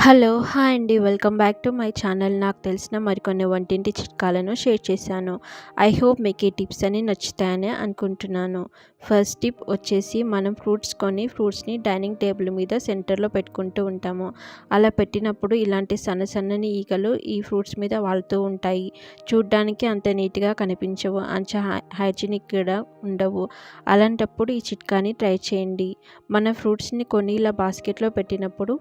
Hello! Hi అండి. Welcome back to my channel. నాకు తెలిసిన మరికొన్ని వంటింటి చిట్కాలను షేర్ చేశాను. ఐ హోప్ మీకు ఈ టిప్స్ అన్నీ నచ్చుతాయని అనుకుంటున్నాను. ఫస్ట్ టిప్ వచ్చేసి మనం ఫ్రూట్స్ని డైనింగ్ టేబుల్ మీద సెంటర్‌లో పెట్టుకుంటూ ఉంటాము. అలా పెట్టినప్పుడు ఇలాంటి సన్నని ఈగలు ఈ ఫ్రూట్స్ మీద వాలుతూ ఉంటాయి. చూడ్డానికి అంత నీట్‌గా కనిపించవు. హైజీనిక్ కూడా ఉండవు. అలాంటప్పుడు ఈ చిట్కాని ట్రై చేయండి. మన ఫ్రూట్స్‌ని కొన్ని ఇలా బాస్కెట్‌లో పెట్టినప్పుడు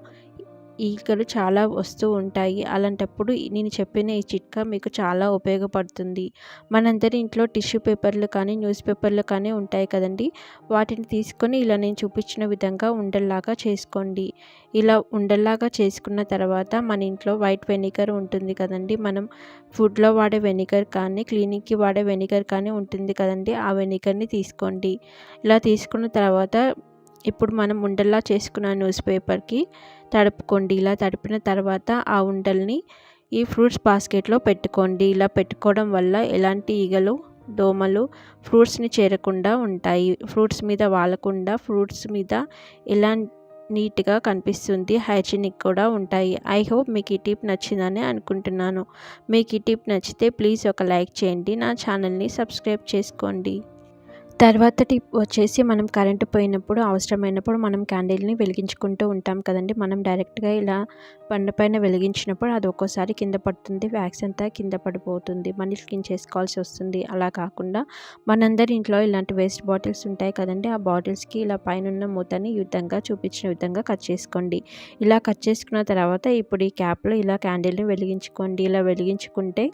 ఈగలు చాలా వస్తూ ఉంటాయి. అలాంటప్పుడు నేను చెప్పిన ఈ చిట్కా మీకు చాలా ఉపయోగపడుతుంది. మనందరి ఇంట్లో టిష్యూ పేపర్లు కానీ, న్యూస్ పేపర్లు కానీ ఉంటాయి కదండీ! వాటిని తీసుకొని ఇలా నేను చూపించిన విధంగా ఉండల్లాగా చేసుకోండి. ఇలా ఉండల్లాగా చేసుకున్న తర్వాత మన ఇంట్లో వైట్ వెనిగర్ ఉంటుంది కదండీ! మనం ఫుడ్‌లో వాడే వెనిగర్ కానీ, క్లీనింగ్‌కి వాడే వెనిగర్ కానీ ఉంటుంది కదండీ! ఆ వెనిగర్‌ని తీసుకోండి. ఇలా తీసుకున్న తర్వాత ఇప్పుడు మనం ఉండల్లా చేసుకున్న న్యూస్ పేపర్‌కి తడుపుకోండి. ఇలా తడిపిన తర్వాత ఆ ఉండల్ని ఈ ఫ్రూట్స్ బాస్కెట్‌లో పెట్టుకోండి. ఇలా పెట్టుకోవడం వల్ల ఎలాంటి ఈగలు, దోమలు ఫ్రూట్స్‌ని చేరకుండా ఉంటాయి. ఫ్రూట్స్ మీద వాలకుండా ఫ్రూట్స్ మీద ఎలా నీట్‌గా కనిపిస్తుంది. హైజీనిక్ కూడా ఉంటాయి. ఐ హోప్ మీకు ఈ టిప్ నచ్చిందని అనుకుంటున్నాను. మీకు ఈ టిప్ నచ్చితే ప్లీజ్ ఒక లైక్ చేయండి. నా ఛానల్‌ని సబ్స్క్రైబ్ చేసుకోండి. తర్వాత టిప్ వచ్చేసి మనం కరెంటు పోయినప్పుడు అవసరమైనప్పుడు మనం క్యాండిల్ని వెలిగించుకుంటూ ఉంటాం కదండి. మనం డైరెక్ట్గా ఇలా బండ పైన వెలిగించినప్పుడు అది ఒక్కోసారి కింద పడుతుంది, వ్యాక్స్ అంతా కింద పడిపోతుంది, మళ్ళీ క్లీన్ చేసుకోవాల్సి వస్తుంది. అలా కాకుండా మనందరి ఇంట్లో ఇలాంటి వేస్ట్ బాటిల్స్ ఉంటాయి కదండి. ఆ బాటిల్స్కి ఇలా పైన మూతని ఈ విధంగా చూపించిన విధంగా కట్ చేసుకోండి. ఇలా కట్ చేసుకున్న తర్వాత ఇప్పుడు ఈ క్యాప్లో ఇలా క్యాండిల్ని వెలిగించుకోండి. ఇలా వెలిగించుకుంటే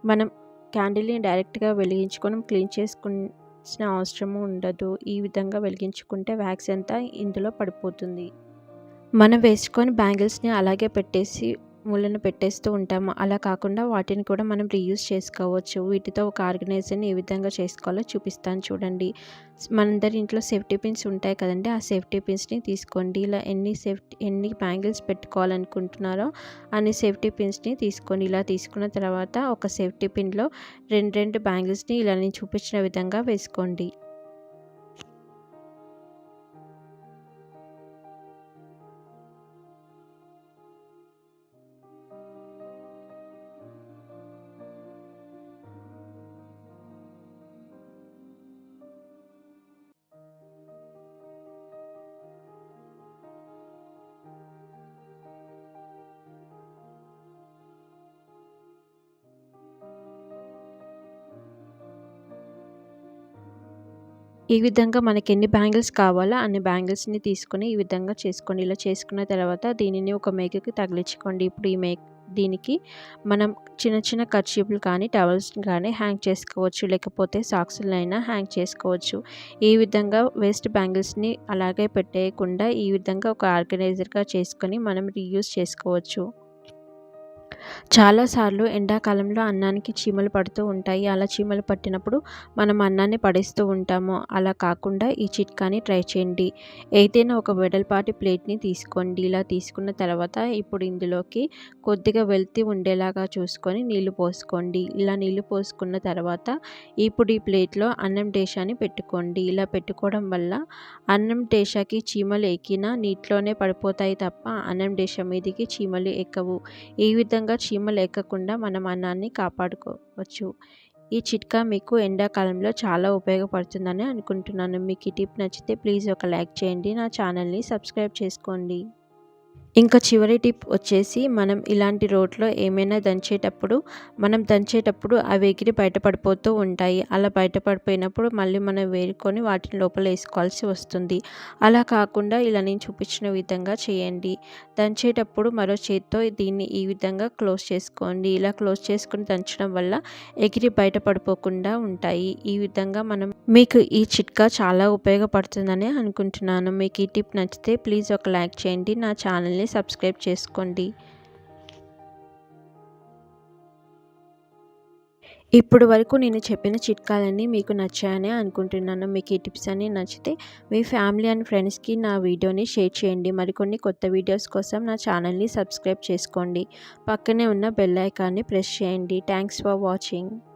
మనం క్యాండిల్ని డైరెక్ట్గా వెలిగించుకొని క్లీన్ అవసరము ఉండదు. ఈ విధంగా వెలిగించుకుంటే వ్యాక్స్ అంతా ఇందులో పడిపోతుంది. మనం వేసుకొని బ్యాంగిల్స్‌ని అలాగే మూలన పెట్టేస్తూ ఉంటాము. అలా కాకుండా వాటిని కూడా మనం రీయూజ్ చేసుకోవచ్చు. వీటితో ఒక ఆర్గనైజర్‌ని ఏ విధంగా చేసుకోవాలో చూపిస్తాను చూడండి. మనందరి ఇంట్లో సేఫ్టీ పిన్స్ ఉంటాయి కదండీ! ఆ సేఫ్టీ పిన్స్‌ని తీసుకోండి. ఇలా ఎన్ని బ్యాంగిల్స్ పెట్టుకోవాలనుకుంటున్నారో అన్ని సేఫ్టీ పిన్స్‌ని తీసుకోండి. ఇలా తీసుకున్న తర్వాత ఒక సేఫ్టీ పిన్‌లో రెండు బ్యాంగిల్స్‌ని ఇలా నేను చూపించిన విధంగా వేసుకోండి. ఈ విధంగా మనకి ఎన్ని బ్యాంగిల్స్ కావాలో అన్ని బ్యాంగిల్స్‌ని తీసుకొని ఈ విధంగా చేసుకోండి. ఇలా చేసుకున్న తర్వాత దీనిని ఒక మేకుకి తగిలించుకోండి. ఇప్పుడు దీనికి మనం చిన్న కర్చీఫ్‌లు కానీ, టవల్స్‌ని కానీ హ్యాంగ్ చేసుకోవచ్చు. లేకపోతే సాక్స్‌లనైనా హ్యాంగ్ చేసుకోవచ్చు. ఈ విధంగా వేస్ట్ బ్యాంగిల్స్‌ని అలాగే పెట్టేయకుండా ఈ విధంగా ఒక ఆర్గనైజర్‌గా చేసుకొని మనం రీయూజ్ చేసుకోవచ్చు. చాలాసార్లు ఎండాకాలంలో అన్నానికి చీమలు పడుతూ ఉంటాయి. అలా చీమలు పట్టినప్పుడు మనం అన్నాన్ని పడేస్తూ ఉంటాము. అలా కాకుండా ఈ చిట్కాని ట్రై చేయండి. ఏదైనా ఒక వెడల్పాటి ప్లేట్‌ని తీసుకోండి. ఇలా తీసుకున్న తర్వాత ఇప్పుడు ఇందులోకి కొద్దిగా వెలితి ఉండేలాగా చూసుకొని నీళ్లు పోసుకోండి. ఇలా నీళ్లు పోసుకున్న తర్వాత ఇప్పుడు ఈ ప్లేట్‌లో అన్నం డేషాని పెట్టుకోండి. ఇలా పెట్టుకోవడం వల్ల అన్నం డేషాకి చీమలు ఎక్కినా నీటిలోనే పడిపోతాయి తప్ప అన్నం డేషా మీదికి చీమలు ఎక్కవు. ఈ విధంగా చీమలు ఎక్కకుండా మనం అన్నాన్ని కాపాడుకోవచ్చు. ఈ చిట్కా మీకు ఎండాకాలంలో చాలా ఉపయోగపడుతుందని అనుకుంటున్నాను. మీకు ఈ టిప్ నచ్చితే ప్లీజ్ ఒక లైక్ చేయండి. నా ఛానల్‌ని సబ్స్క్రైబ్ చేసుకోండి. ఇంకా చివరి టిప్ వచ్చేసి మనం ఇలాంటి రోట్లో ఏమైనా దంచేటప్పుడు అవి ఎగిరి బయటపడిపోతూ ఉంటాయి. అలా బయటపడిపోయినప్పుడు మళ్ళీ మనం వేరుకొని వాటిని లోపల వేసుకోవాల్సి వస్తుంది. అలా కాకుండా ఇలా నేను చూపించిన విధంగా చేయండి. దంచేటప్పుడు మరో చేత్తో దీన్ని ఈ విధంగా క్లోజ్ చేసుకోండి. ఇలా క్లోజ్ చేసుకుని దంచడం వల్ల ఎగిరి బయటపడిపోకుండా ఉంటాయి. ఈ విధంగా మీకు ఈ చిట్కా చాలా ఉపయోగపడుతుందని అనుకుంటున్నాను. మీకు ఈ టిప్ నచ్చితే ప్లీజ్ ఒక లైక్ చేయండి. నా ఛానల్‌ని సబ్స్క్రైబ్ చేసుకోండి. ఇప్పుడు వరకు నేను చెప్పిన చిట్కాలన్నీ మీకు నచ్చాయని అనుకుంటున్నాను. మీకు ఈ టిప్స్ అన్నీ నచ్చితే మీ ఫ్యామిలీ అండ్ ఫ్రెండ్స్‌కి నా వీడియోని షేర్ చేయండి. మరికొన్ని కొత్త వీడియోస్ కోసం నా ఛానల్‌ని సబ్స్క్రైబ్ చేసుకోండి. పక్కనే ఉన్న బెల్ ఐకాన్ని ప్రెస్ చేయండి. Thanks for watching.